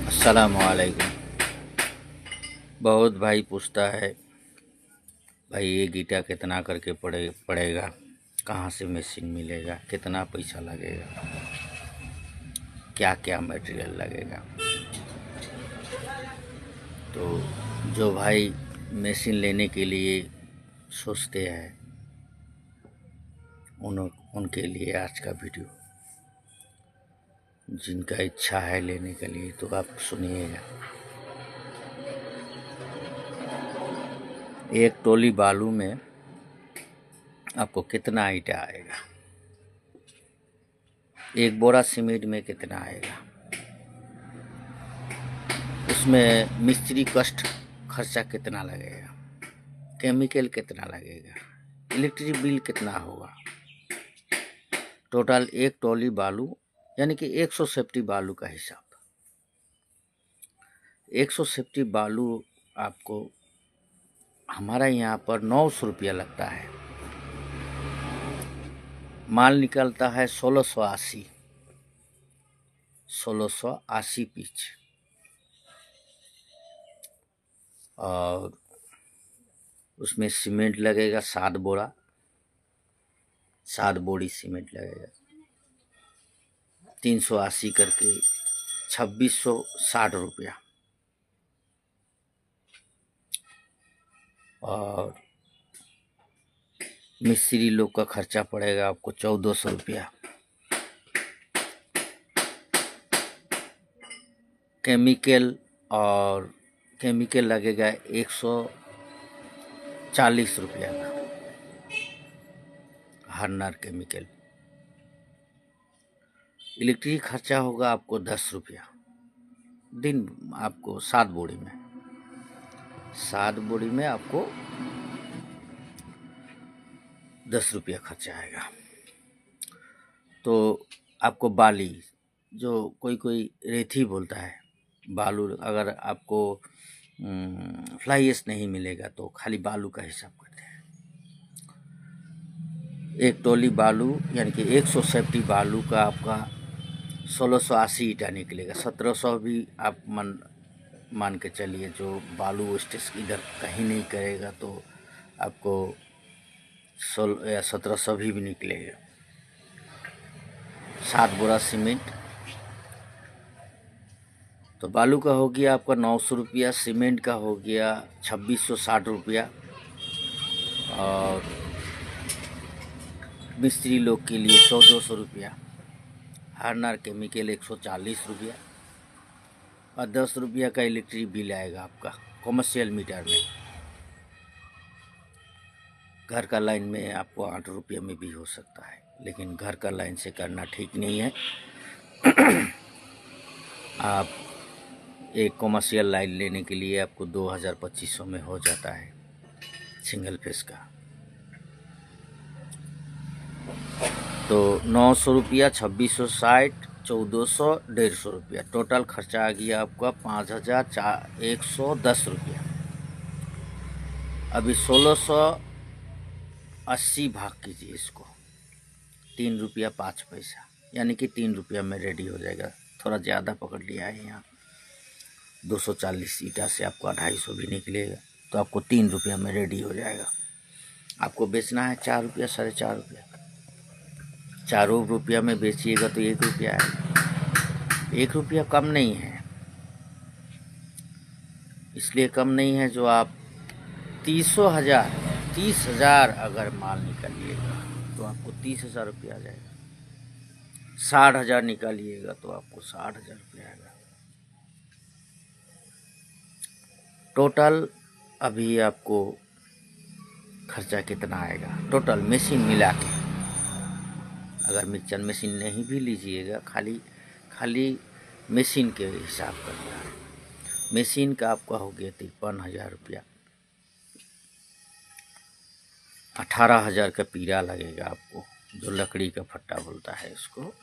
अस्सलामुअलैकुम। बहुत भाई पूछता है भाई ये गिटा कितना करके पड़ेगा, कहाँ से मशीन मिलेगा, कितना पैसा लगेगा, क्या क्या मटेरियल लगेगा। तो जो भाई मशीन लेने के लिए सोचते हैं उनके लिए आज का वीडियो। जिनका इच्छा है लेने के लिए तो आप सुनिएगा। एक टोली बालू में आपको कितना ईंटा आएगा, एक बोरा सीमेंट में कितना आएगा, उसमें मिस्त्री कष्ट खर्चा कितना लगेगा, केमिकल कितना लगेगा, इलेक्ट्रिक बिल कितना होगा। टोटल एक टोली बालू यानी कि 100 सेफ्टी बालू का हिसाब। 100 सेफ्टी बालू आपको हमारा यहाँ पर 900 रुपया लगता है। माल निकलता है 1680 पिच, और उसमें सीमेंट लगेगा 7 बोरा, 7 बोरी सीमेंट लगेगा। 380 करके 2660 रुपया, और मिस्त्री लोग का खर्चा पड़ेगा आपको 1400 रुपया। केमिकल लगेगा 140 रुपया का, हार्नर केमिकल। इलेक्ट्रिक खर्चा होगा आपको 10 रुपया दिन। आपको 7 बोरी में आपको 10 रुपया खर्चा आएगा। तो आपको बाली, जो कोई रेती बोलता है, बालू अगर आपको फ्लाई ऐश नहीं मिलेगा तो खाली बालू का हिसाब करते हैं। एक टोली बालू यानी कि 100 सेफ्टी बालू का आपका 1680 ईटा निकलेगा। 1700 भी आप मान के चलिए। जो बालू वेस्टेज इधर कहीं नहीं करेगा तो आपको 16 या 1700 भी निकलेगा। 7 बोरा सीमेंट, तो बालू का हो गया आपका 900 रुपया, सीमेंट का हो गया 2660 रुपया, और मिस्त्री लोग के लिए 1400 रुपया, हार्नर केमिकल 140 रुपया, और 10 रुपया का इलेक्ट्रिक बिल आएगा आपका कॉमर्शियल मीटर में। घर का लाइन में आपको 8 रुपये में भी हो सकता है, लेकिन घर का लाइन से करना ठीक नहीं है। आप एक कॉमर्शियल लाइन लेने के लिए आपको 2200 में हो जाता है सिंगल फेस का। तो 900 रुपया, 2660, 1400, 150 रुपया, टोटल खर्चा आ गया आपका 5110 रुपया। अभी 1680 भाग कीजिए इसको, 3 रुपया 5 पैसा, यानी कि 3 रुपया में रेडी हो जाएगा। थोड़ा ज़्यादा पकड़ लिया है यहाँ। 240 ईटा से आपको 250 भी निकलेगा, तो आपको 3 रुपया में रेडी हो जाएगा। आपको बेचना है 4 रुपया, 4.5 रुपया। 4 रुपया में बेचिएगा तो 1 रुपया है। 1 रुपया कम नहीं है, इसलिए कम नहीं है जो आप 30,000 अगर माल निकालिएगा तो आपको 30,000 रुपया आ जाएगा। 60,000 निकालिएगा तो आपको 60,000 रुपया आएगा। टोटल अभी आपको खर्चा कितना आएगा टोटल मशीन मिला के? अगर मिक्सचर मशीन नहीं भी लीजिएगा, खाली मशीन के हिसाब करना है। मशीन का आपका हो गया 53,000 रुपया। 18,000 का पीरा लगेगा आपको, जो लकड़ी का फट्टा बोलता है इसको।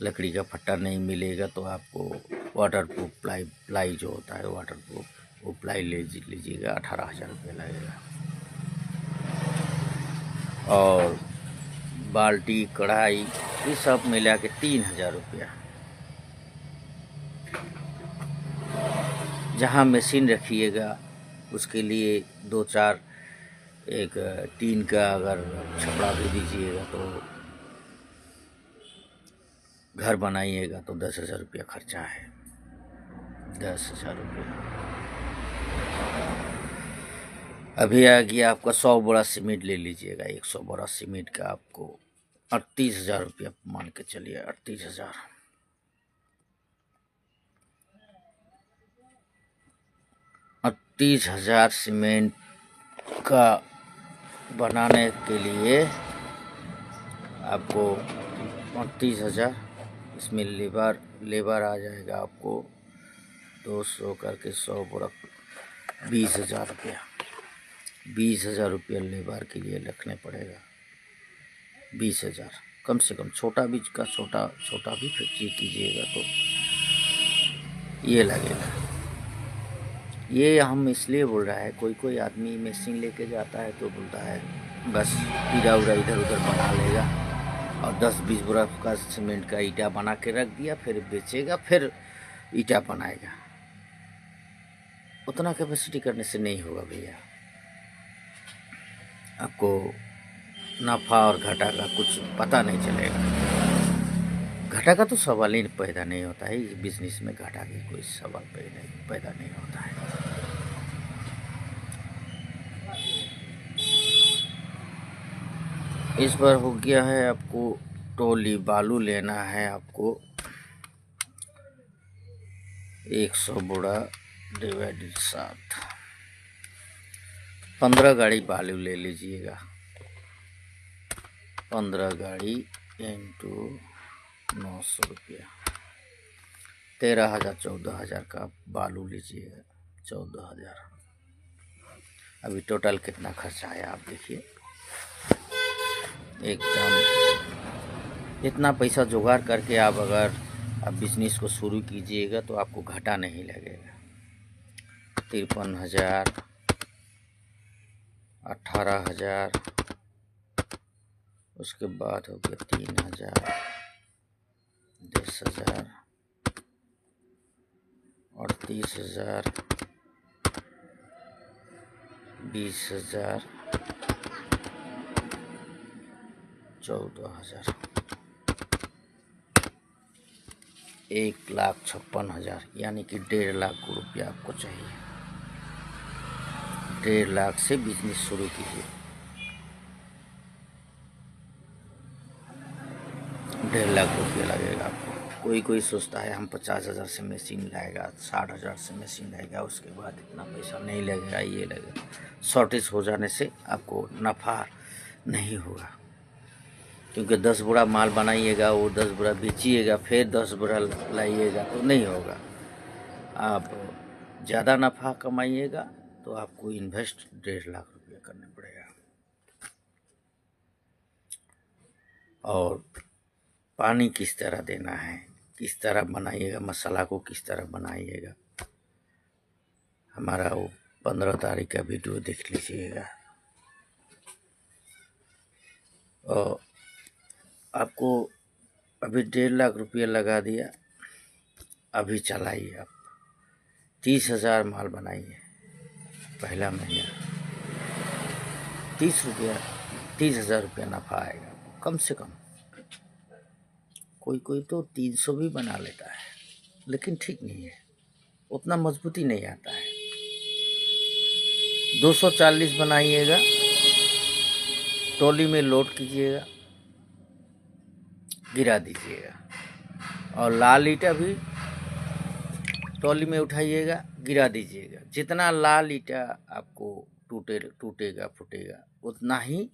लकड़ी का फट्टा नहीं मिलेगा तो आपको वाटरप्रूफ प्लाई जो होता है वाटरप्रूफ, वो प्लाई ले लीजिएगा। 18,000 रुपया लगेगा। और बाल्टी, कढ़ाई, ये सब मिला के 3,000 रुपया। जहाँ मशीन रखिएगा उसके लिए 2-4 एक टीन का अगर छपड़ा भी दीजिएगा तो घर बनाइएगा तो 10,000 रुपया खर्चा है। 10,000 रुपया। अभी आ गया आपका 100 बोरा सीमेंट ले लीजिएगा। 100 बोरा सीमेंट का आपको 38,000 रुपया मान के चलिए। 38,000। 38,000 सीमेंट का बनाने के लिए आपको 38,000, इसमें लेबर आ जाएगा आपको 200 करके 100 बोरा 20,000 रुपया। 20,000 रुपया लेबर के लिए रखने पड़ेगा। 20,000 कम से कम। छोटा बीज का छोटा भी फैक्ट्री कीजिएगा तो ये लगेगा। ये हम इसलिए बोल रहा है, कोई आदमी मशीन लेके जाता है तो बोलता है बस ईटा उड़ा इधर उधर बना लेगा और 10-20 बोरा का सीमेंट का ईटा बना के रख दिया, फिर बेचेगा, फिर ईटा बनाएगा। उतना कैपेसिटी करने से नहीं होगा भैया। आपको नफ़ा और घाटा का कुछ पता नहीं चलेगा। घाटा का तो सवाल ही पैदा नहीं होता है। इस बिजनेस में घाटा की कोई सवाल पैदा नहीं होता है। इस बार हो गया है आपको टोली बालू लेना है। आपको 100 बोरा डिवाइडेड 7, 15 गाड़ी बालू ले लीजिएगा। 15 गाड़ी इंटू 900 रुपया, 13,000 14,000 का बालू लीजिएगा। 14,000। अभी टोटल कितना खर्चा आया आप देखिए। एकदम इतना पैसा जुगाड़ करके आप अगर बिजनेस को शुरू कीजिएगा तो आपको घाटा नहीं लगेगा। 53,000, 18,000, उसके बाद हो गया 3,000, 10,000, 38,000, 20,000, 14,000, 1,56,000, यानी कि 1.5 लाख रुपया आपको चाहिए। 1.5 लाख से बिजनेस शुरू कीजिए। 1.5 लाख रुपया लगेगा आपको। कोई सोचता है हम 50,000 से मशीन लाएगा, 60,000 से मशीन लाएगा, उसके बाद इतना पैसा नहीं लगेगा, ये लगेगा। शॉर्टेज हो जाने से आपको नफ़ा नहीं होगा, क्योंकि 10 बोरा माल बनाइएगा, वो 10 बोरा बेचिएगा, फिर 10 बोरा लाइएगा तो नहीं होगा। आप ज़्यादा नफ़ा कमाइएगा तो आपको इन्वेस्ट 1.5 लाख रुपया करना पड़ेगा। और पानी किस तरह देना है, किस तरह बनाइएगा, मसाला को किस तरह बनाइएगा, हमारा वो 15 तारीख का वीडियो देख लीजिएगा। और आपको अभी 1.5 लाख रुपया लगा दिया, अभी चलाइए आप। 30,000 माल बनाइए पहला महीना। 30,000 रुपया नफ़ा आएगा कम से कम। कोई तो 300 भी बना लेता है, लेकिन ठीक नहीं है, उतना मजबूती नहीं आता है। 240 बनाइएगा, ट्रॉली में लोड कीजिएगा, गिरा दीजिएगा। और लाल ईटा भी ट्रॉली में उठाइएगा, गिरा दीजिएगा। जितना लाल ईटा आपको टूटेगा फूटेगा, उतना ही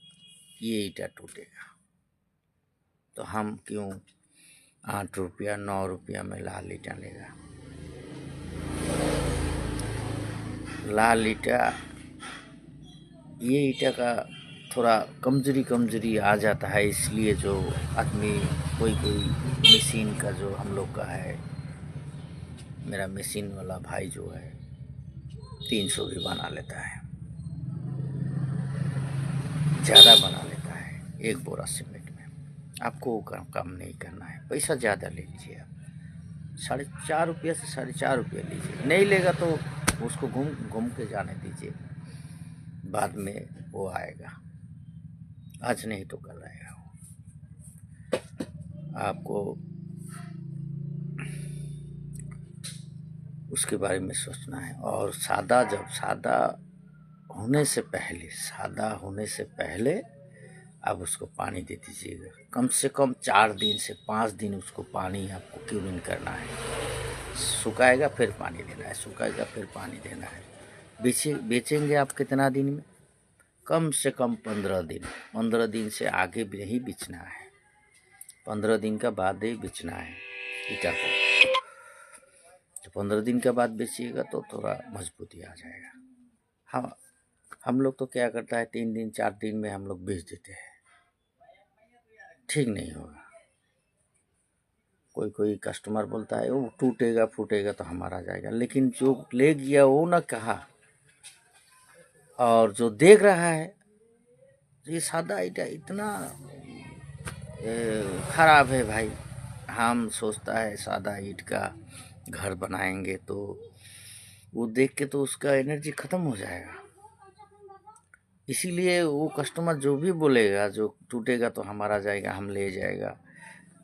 ये ईटा टूटेगा। तो हम क्यों 8 रुपया 9 रुपया में लाल ईटा लेगा। लाल ईटा, ये ईटा का थोड़ा कमजोरी आ जाता है, इसलिए जो आदमी कोई मशीन का, जो हम लोग का है, मेरा मशीन वाला भाई जो है 300 भी बना लेता है, ज़्यादा बना लेता है 1 बोरा सीमेंट में। आपको वो काम नहीं करना है, पैसा ज़्यादा ले लीजिए आप, ₹4.5 से ₹4.5 लीजिए, नहीं लेगा तो उसको घूम घूम के जाने दीजिए, बाद में वो आएगा, आज नहीं तो कल आएगा। आपको उसके बारे में सोचना है। और सादा होने से पहले आप उसको पानी दे दीजिएगा, कम से कम 4 दिन से 5 दिन उसको पानी आपको क्यूरिंग करना है। सुखाएगा फिर पानी देना है, सुखाएगा फिर पानी देना है। बेचेंगे आप कितना दिन में? कम से कम 15 दिन। 15 दिन से आगे भी नहीं बेचना है, 15 दिन का बाद ही बेचना है ईटा को। तो 15 दिन के बाद बेचिएगा तो थोड़ा मजबूती आ जाएगा। हाँ, हम लोग तो क्या करता है 3 दिन 4 दिन में हम लोग बेच देते हैं, ठीक नहीं होगा। कोई कस्टमर बोलता है वो टूटेगा फूटेगा तो हमारा जाएगा, लेकिन जो ले गया वो ना कहा, और जो देख रहा है ये सादा ईटा इतना खराब है भाई, हम सोचता है सादा ईंट का घर बनाएंगे तो वो देख के तो उसका एनर्जी ख़त्म हो जाएगा। इसीलिए वो कस्टमर जो भी बोलेगा जो टूटेगा तो हमारा जाएगा, हम ले जाएगा,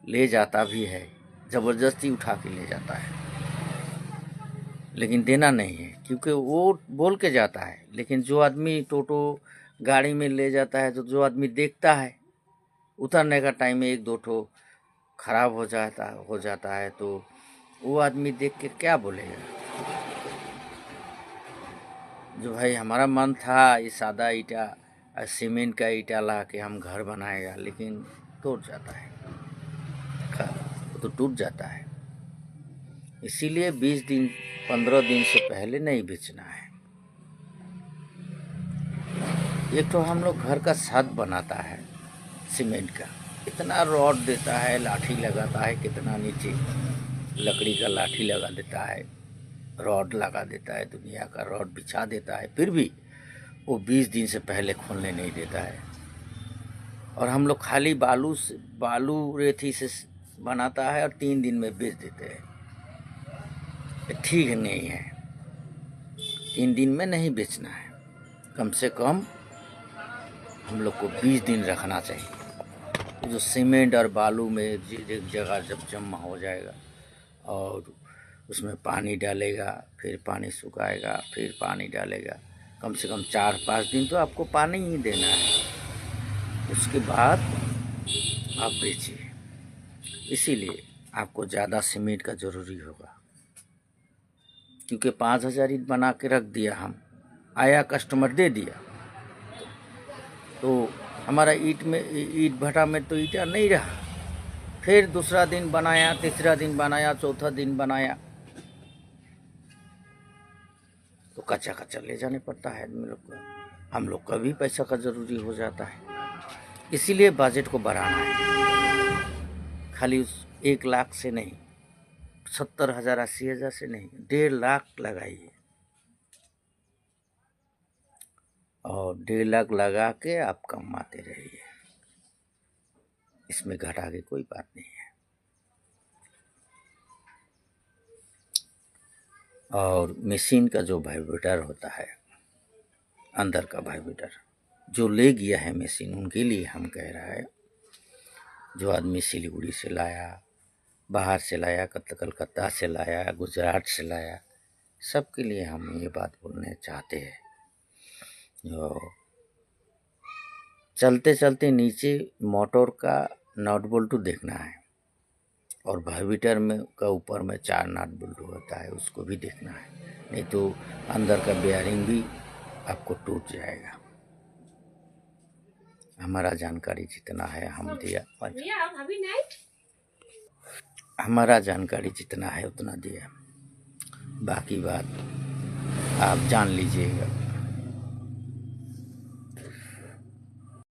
ले जाता भी है, ज़बरदस्ती उठा के ले जाता है, लेकिन देना नहीं है क्योंकि वो बोल के जाता है। लेकिन जो आदमी टोटो गाड़ी में ले जाता है, तो जो आदमी देखता है उतरने का टाइम में 1-2 ठो खराब हो जाता है तो वो आदमी देख के क्या बोलेगा? जो भाई हमारा मन था ये सादा ईटा सीमेंट का ईटा ला के हम घर बनाएगा, लेकिन टूट जाता है, तो टूट जाता है। इसीलिए 20 दिन 15 दिन से पहले नहीं बेचना है। एक तो हम लोग घर का छत बनाता है सीमेंट का, इतना रॉड देता है, लाठी लगाता है, कितना नीचे लकड़ी का लाठी लगा देता है, रॉड लगा देता है, दुनिया का रॉड बिछा देता है, फिर भी वो 20 दिन से पहले खोलने नहीं देता है। और हम लोग खाली बालू रेती से बनाता है और 3 दिन में बेच देते हैं। ठीक नहीं है, 3 दिन में नहीं बेचना है, कम से कम हम लोग को 20 दिन रखना चाहिए। जो सीमेंट और बालू में एक जगह जब जमा हो जाएगा और उसमें पानी डालेगा, फिर पानी सुखाएगा, फिर पानी डालेगा, कम से कम 4-5 दिन तो आपको पानी ही देना है, उसके बाद आप बेचिए। इसीलिए आपको ज़्यादा सीमेंट का ज़रूरी होगा, क्योंकि 5000 ईंट बना के रख दिया, हम आया कस्टमर दे दिया, तो हमारा ईंट भट्टा में तो ईंटा नहीं रहा। फिर दूसरा दिन बनाया, तीसरा दिन बनाया, चौथा दिन बनाया, तो कच्चा ले जाने पड़ता है आदमी लोग को। हम लोग का भी पैसा का ज़रूरी हो जाता है, इसीलिए बजट को बढ़ाना है। खाली उस 1 लाख से नहीं, 70,000 80,000 से नहीं, 1.5 लाख लगाइए, और 1.5 लाख लगा के आप कमाते रहिए, इसमें घटा के कोई बात नहीं है। और मशीन का जो वाइब्रेटर होता है, अंदर का वाइब्रेटर जो ले गया है मशीन, उनके लिए हम कह रहा है, जो आदमी सिलीगुड़ी से लाया, बाहर से लाया, कलकत्ता से लाया, गुजरात से लाया, सबके लिए हम ये बात बोलने चाहते हैं। जो चलते चलते नीचे मोटर का नट बोल्टू देखना है, और वाइब्रेटर में का ऊपर में 4 नट बोल्टू होता है, उसको भी देखना है, नहीं तो अंदर का बेयरिंग भी आपको टूट जाएगा। हमारा जानकारी जितना है हम दिया, हमारा जानकारी जितना है उतना दिया, बाकी बात आप जान लीजिएगा।